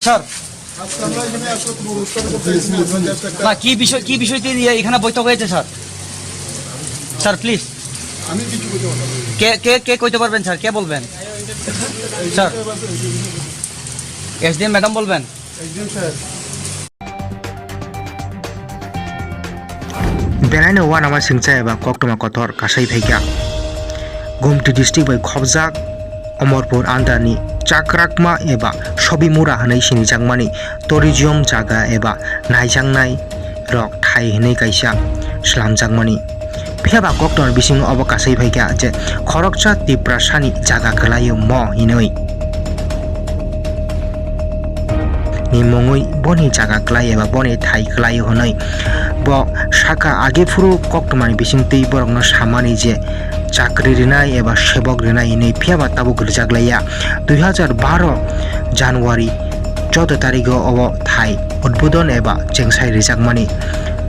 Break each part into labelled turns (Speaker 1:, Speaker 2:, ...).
Speaker 1: Sir না কি বিষয়টি নিয়ে এখানে বৈঠক হয়েছে স্যার? স্যার প্লিজ কে কইতে পারবেন স্যার? কে বলবেন স্যার? এসডিএম ম্যাডাম বলবেন?
Speaker 2: बेनायनो वानामा सिंचा एबा कोकटमा कथर कासाई फैग्या गुमटी डिस्ट्रिक्ट बै खबजाक अमरपुर आन्दारनि चाक्राकमा एबा सबिमुरा हनै सिनिजांमानि टुरिजम जागा एबा नायजांनाय रक थाइ हनै काइसा स्लामजांमानि फेबा कोकटन बिसिङ अब कासाई फैग्या जे खरकचा तिप्रासानि जागा खलायो म हिनै निमङै बनि जागा क्लाय एबा बनि थाइ क्लायो हनै ब शाखा आगे फुरु कोकटमानि बिसिङ तै बरंनो सामानि जे चाकरी रिनाय एबा सेबक रिनाय नै फियाबा ताबु गलजाग्लाया 2012 जानुवारि 14 तारिख अब थाइ उद्बोधन एबा जेंसाइ रिजाकमानि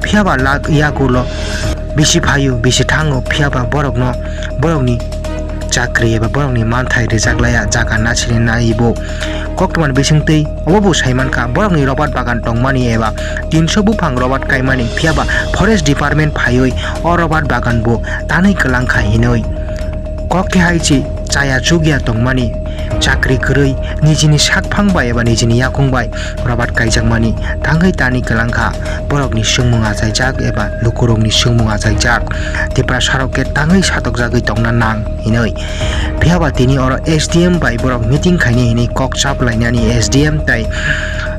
Speaker 2: फियाबा लाग यागुलो बिसि फायो बिसि थाङो फियाबा बरकनि चाकरी एबा बरंनि मानथाइ रिजाग्लाया जागा नाचिनि नाइबो कोकटमान बिसिंतै अबो साइमानका बरंनि रबाट बागान टंगमानि एबा 300 बुफां रबाट काइमानि फियाबा फरेस्ट डिपार्टमेंट फायै अ रबाट बागान बो तानै कलांखा हिनै ककथे हाइची चाया चुगिया टंगमानि चाकरी गरै निजिनि साकफांबाय एबा निजिनि याकुंबाय रबाट काइजांमानि थाङै तानि कलांखा बरकनि सुंमुङा जायजाक एबा लुकुरंनि सुंमुङा जायजाक तेप्रा सारके ताङै सातक जागै टंना नां हिनै फियाबा तिनि अर एसडीएम बाय बरक मीटिंग खाइनि हिनै कक चापलायनानि एसडीएम ताइ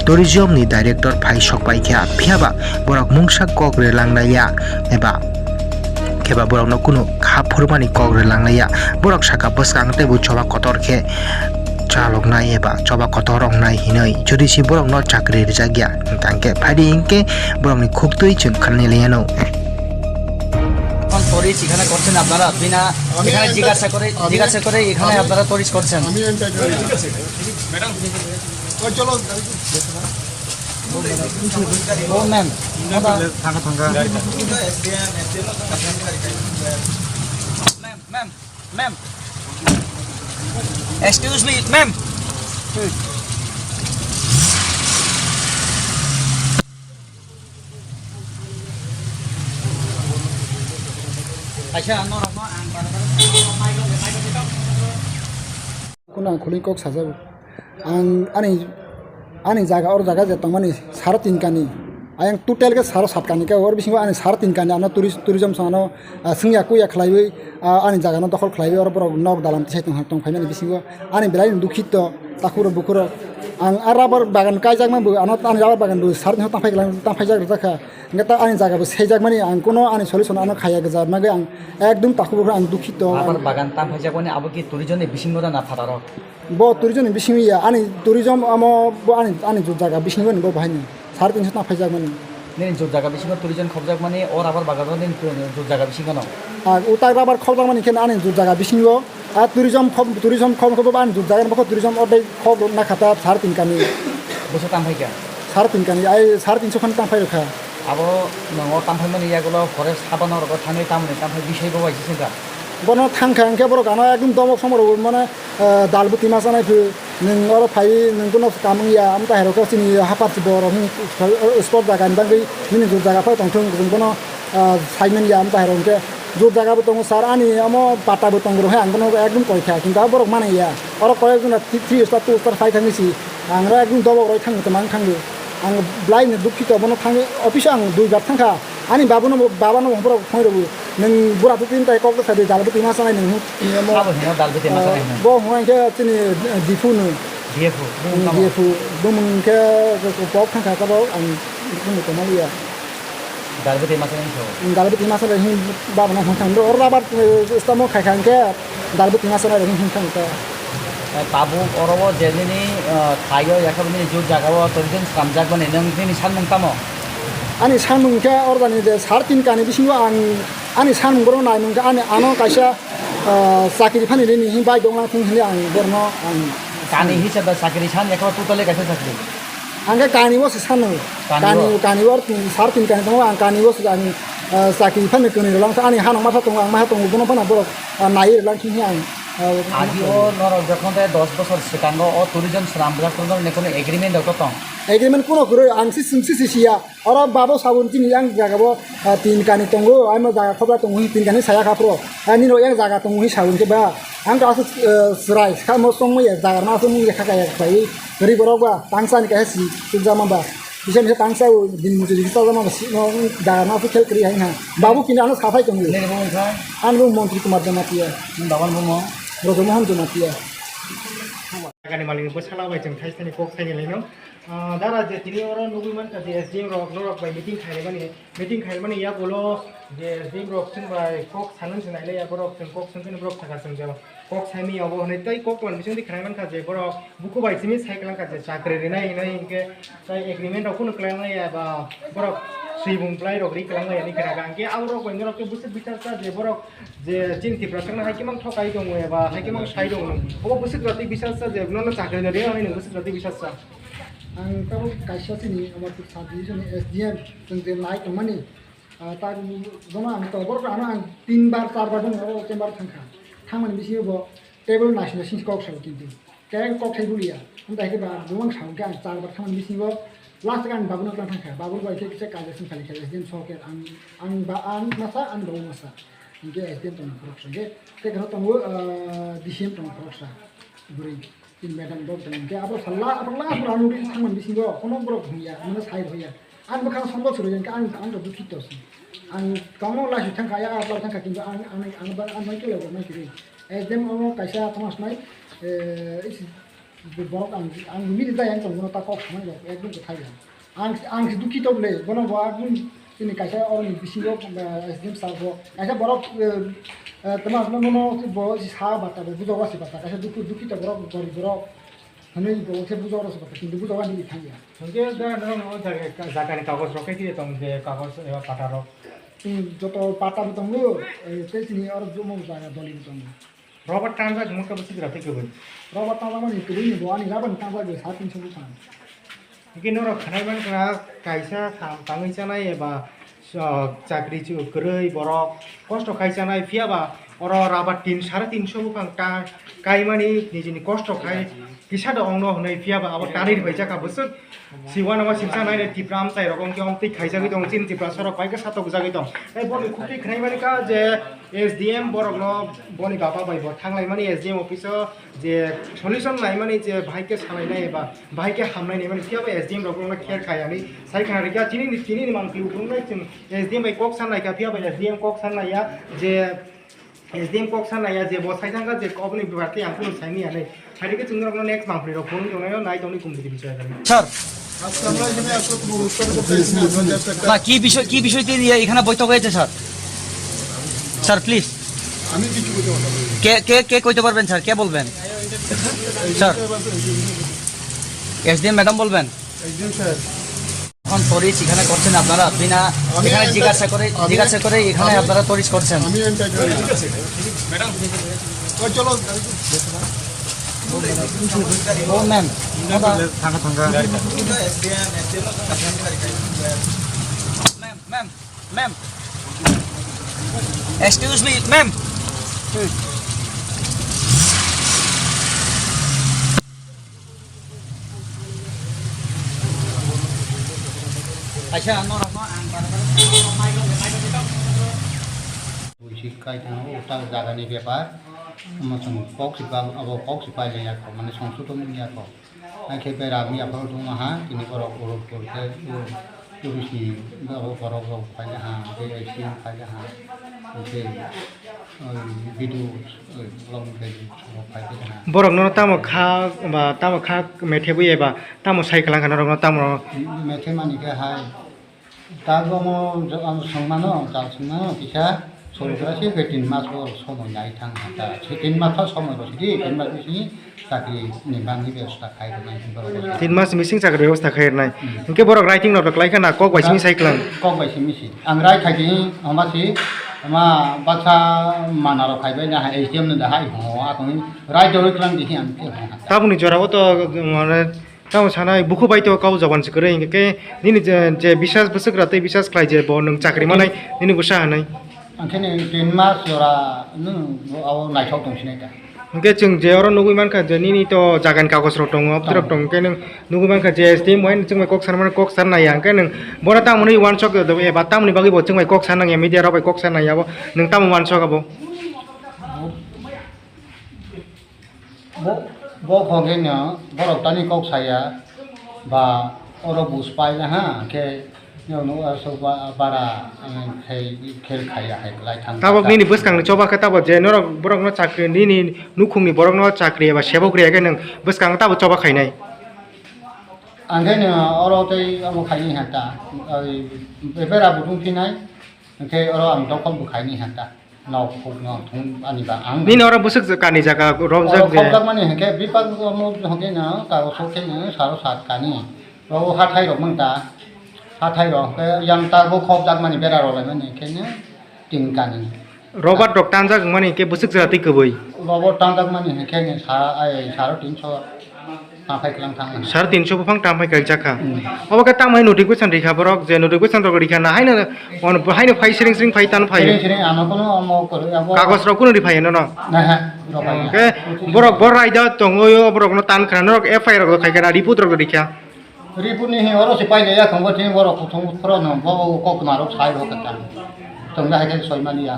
Speaker 2: टुरिजमनि डाइरेक्टर फाइ सकबायख्या फियाबा बरक मुंसा कक रेलांनाया एबा केबा बरकनो कुनु खाफुरमानि कक रेलांनाया बरक साका बसकांते बु चबा कतरखे चालकनाय एबा चबा कतर अंनाय हिनै जुदिसि बरकनो चाकरी रिजागिया तांके फाइदि इनके बरकनि खुबतै जों खालनिलेयानो
Speaker 1: টরিস এখানে করছেন আপনারা বিনা এখানে জিজ্ঞাসা করে এখানে আপনারা টরিস করছেন ম্যাডাম চলো ও ম্যাম থাঙ্গা ma'am excuse me ma'am
Speaker 3: kuna khuli kok sajabu ani jaga or jaga je tangmani 3.5 kani ayang total ke 7 kani ka or bisingo ani 3.5 kani ana tourism sano singya kuya khlaiwi ani jaga no dokhol khlaiwi or borok nok dalam tisai tong phaimani bisingo ani belai dukhito takuro bukuro ang arabar bagan kaijak ma bu ana ani rabar bagan bu 3.5 tangfaijak raka ngeta ani jaga bu seijak mani ang kono ani solution ana khaya gajar mage ang ekdom takuro ang dukhito
Speaker 1: rabar bagan tangfaijak mani abo ki tourism ni bisingo na fataro
Speaker 3: bo tourism ni bisingo ya ani tourism amo bo ani ju jaga bisingo ni bo bahani 3.5 tangfaijak mani
Speaker 1: nen ju jaga bisingo tourism khobjak mani or rabar bagan nen ju jaga bisingo no
Speaker 3: utak rabar khobjak mani ken ani ju jaga bisingo tourism khom ban ju jaga bako tourism ordai khob na khata 3.5 kani
Speaker 1: boso tangfaika
Speaker 3: 3.5 kani ai 3.5 khan tangfai rakha
Speaker 1: abo nango tangfaimani yagulo forest habanor ko thani tamni tangfai bisai bo baisi singa
Speaker 3: bono thangkha angke borok ana ekdom domok somoro mane dalbuti masanai phu nung or phai nung kono kamungya amta heroko chini hapati borok sport jaga bangai mini ju jaga phai tongthung kono saimeni ya amta herongke ju jaga bo tong sar ani amo pata bo tong ro he angkono ekdom koikha kintu borok mane ya or koyekjona 3 star 2 star 5 thangisi angra ekdom domok roi thang tamang thangu ang blind dukhito bono thangi office ang dui gat thangkha ani babano borok khoirobu nung buratu tin tai kok sa de dalbuti masanai nung amo
Speaker 1: abo hino dalbuti masanai
Speaker 3: bo hoang ke chini difunu bumun ke pok thangkha ka bo ang difunu ko malia
Speaker 1: dalbuti masanai
Speaker 3: hin babano thang or rabar stamo khai ke dalbuti masanai hin thang ta
Speaker 1: tabu orobo jelini thayo yakabni ju jagao tourism samjak bane nang ni sanmung tamo
Speaker 3: ani sanmung ke ordani de 3.5 kani bisingo ani sanmung boro nai mung ani ano kaisa sakiri phani ni hin bai dongla thing hini ang borno ang
Speaker 1: kani hisaba sakiri san yakaba tutale kaisa sakiri
Speaker 3: angka kani wo sanmung kani wo 3.5 kani tong ang kani wo ani sakiri phani kuni lang ani hanong ma tong ang ma tong bono phana boro nai lang thing hi ang
Speaker 1: আজিও নরক যখন 10 বছর সেকাঙ্গ ও tourism শ্রামবাজার কোনো agreement কত
Speaker 3: agreement কোনো করে আংসি সিমসি সিসিয়া আর বাবো সাবুন চিনি আং জাগাবো তিন কানি তঙ্গো আমি জায়গা খবর তঙ্গুহি তিন কানি সায়া খাপ্র নিনো এক জায়গা তঙ্গুহি সাবুনকে বা আং কাছে সরাই খামো তঙ্গো এক জায়গা মাসে মুই রেখা গায় ভাই গরি বরবা তাংসানি কাছে সুজামাবা bisa bisa tangsa din mutu di kita sama dah ma fikir kiri hai na babu kini anu safai tunggu anu menteri kemajuan mati ya bawan momo rodo mohan tu mati ya
Speaker 4: Kani maling bos salah baca thai seni kok thai ni no dara je tini orang nubi man kati SDM rok by meeting khai mani ya bolo je SDM rok sun by kok sanan sunai le ya borok sun kok sun kok thaka sun jaba kok sai mi abo hone tai kok man bisung di khai man ka je borok buku by simi sai kalang ka je chakre rinai inke tai agreement rok kun kalang ya ba borok Sibung play rok ri kalang ya ni kena gangke au rok ben rok ke buset bicar sa je borok je cinti prasangna hai kimang thokai dong ya ba hai kimang sai dong obo buset roti bicar sa je nono chakre dari ani buset roti bicar sa
Speaker 3: ang tahu kaisa sini amar tu sabi sini SDM tentang naik kemana tak zona ang tahu baru anak ang 3 bar 4 bar dong orang cembar thangman bisi bo table national sin kok sel kintu kayak kok sai bulia entah ke bar buang sang kan 4 bar thangman bisi bo last kan babu nak thangka babu bo ke kaja sin kali kali SDM soker ang ba ang masa ang do masa ingke SDM tu nak roksa ke kalau tahu DCM tu nak roksa beri in medan dog dan ke apa salah apa lah beranu di sangan di sini kono borok huya mana sai huya an bukan sombol suruh yang an do bukit tos an kamu lah sih tangka ya apa tangka kinto an mai kilo mai kiri dem ono kaisa thomas mai isi borok an mili da yang kono ta kok mai ekdom ko thai an bukit tos le bono bo ini kaisa orang di sini SDM sabo kaisa borok teman mono bo si sahabat ada bujo wasi bata kaisa duki ta borok gori borok hane bo se bujo wasi bata kintu bujo wani di thaya
Speaker 4: Mungkin ada orang jaga ni kagos rokai kita tong je kagos ewa pata rok.
Speaker 3: joto pata betongo sini orang jumo jaga doli betongo
Speaker 4: Robert Tanza muka besi berapa kebun.
Speaker 3: robot tama ni kiri ni doani laban tama ge 300 bukan
Speaker 4: Mungkin orang kena ban kena kaisa tangi sana ya ba চাকরি গরৈ borok কষ্ট খাইছে নাই ফিয়াবা or rubber 350 বুকাং কাইমানি নিজেনি কষ্ট খাই কিসাদ অংন হनै ফিয়াবা আবার টানির হইছা কা বসুত সিওয়া নামা সিমসা নাই টিপ্রাম চাই রকম কি অমতি খাইজাগি দং চিন টিপ্রা সরক পাইকা সাতক জাগি দং এই বনি খুকি খাইমানি কা যে SDM borok no boni gaba baibo thanglai mani SDM office je solution nai mani je bhaike salai nai ba bhaike hamnai nai mani fiaba SDM rok no kher khai ani sai khana ri ka chini man ki upung nai chin SDM bai kok san nai ka fiaba SDM kok san nai ya je SDM kok san nai ya je bo sai janga je company bibarte ang pun sai ni ani hari ke chung rok no next month ro phone jong nai doni kum di bichai kari
Speaker 1: sir
Speaker 5: আজকে আমরা এখানে একটা উত্তর করতে এসেছি
Speaker 1: না কি বিষয়টি এখানে বৈঠক হয়েছে স্যার স্যার প্লিজ
Speaker 5: আমি কিছু বলতে পারবো না।
Speaker 1: কে কইতে পারবেন স্যার কে বলবেন স্যার এসডিএম ম্যাডাম বলবেন
Speaker 5: একজন স্যার
Speaker 1: এখন তরিস এখানে করছেন আপনারা বিনা এখানে জিজ্ঞাসা করে এখানে আপনারা তরিস করছেন
Speaker 5: আমি এন্টার করি ঠিক আছে ম্যাডাম ওই চলো
Speaker 1: ও ma'am ma'am excuse me ma'am আচ্ছা
Speaker 6: শিক্ষায় ওটা জাগানি ব্যাপার কক্সিপাই মানে সংশোধন খেপে আমি আপনার দু হা তিনি বরফ করতে টুরিস্টি বরফ ফাইলে হা এসি ফাইলে হা ভিডিও ফাইলে হা
Speaker 4: borok no tamo kha methebu eba tamo sai kalang kana rok no tamo
Speaker 6: মেথে মানিকে হাই তার সম্মানো চাল সম্মানো পিছা সরকারি 3 মাস সময় নাই থাং হাতা 3 মাস সময় বসি 3 মাস বেশি চাকরি নিবাংনি ব্যবস্থা খাই নাই
Speaker 4: 3 mas missing chakri ব্যবস্থা khair nai inke borok writing no klai kana kok baisimi sai kalang
Speaker 6: কক বাইসি মিসি আং রাই খাইতি আমাসি আমা বাছা মানার খাইবে না এসডিএম না হাই হ আপনি রাই দরে ক্লাম দিহি আমি
Speaker 4: tabuni jorabo to mane tamo sanai buku bai to kau jaban sikore inke nini je bisas busukra te bisas khlai je bo nung chakri manai nini gusa hanai
Speaker 6: আংখানে 3 মাস ওরা আও নাইথাও দংছিনাই তা
Speaker 4: Oke jeung je oro nugui manka je nini to jagan kagos rok dong optrok dong ke nang nugui manka je STM moin jeung kok sarman kok san naya ke nang bora tamuni wan chok do e ba tamuni bagi bo jeung kok san nang ya media ro kok san naya bo nang tamu wan chok abo
Speaker 6: bo khogenya borok tani kok saya ba oro bus pai la ha ke no so bara khel khaya hai lai thang
Speaker 4: tabok nini buskang coba ke tabok je norok borok no chakri nini nukungni borok no chakri ba sebok re ke nang buskang tabok coba khainai
Speaker 6: angkanya oro tei amo khaini hata bebera budung pinai angke oro am dokon bu khaini hata nau phuk no thung ani ba ang
Speaker 4: nini ora busuk kani jaga romjak je
Speaker 6: khobdak mani hake bipak mo hake na ka so ke na saro sat kani ro ha thai rok mangta ha thai ro ke yang ta bo khobdak mani bera ro mani ke na ting kani
Speaker 4: robot rok tanjak mani ke busuk jati keboi
Speaker 6: robot tanjak mani hake ne sa ai saro 300 ha phai klang thang
Speaker 4: 350 bufang tampai kai jaka obo ka tamai notification rikha borok je notification rok rikha na haina on haina phai sring sring phai tan phai
Speaker 6: sini ano kono amo ko abo
Speaker 4: kagos rok kuno rifai no
Speaker 6: na ha ro pai
Speaker 4: ke borok borai da tongoyo borok no tan khana rok FI rok khai kana report rok rikha
Speaker 6: ripuni he oro si pai ya khong tin boro kuthong pro no bo ko na ro sai ro kata tong da ke soi mani ya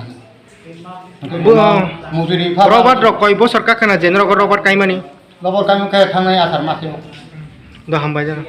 Speaker 6: mujuri pha
Speaker 4: robot rok koi bo sarka kana jenro robot kai mani
Speaker 6: robot kami ke thangai athar ma
Speaker 4: da hambai jana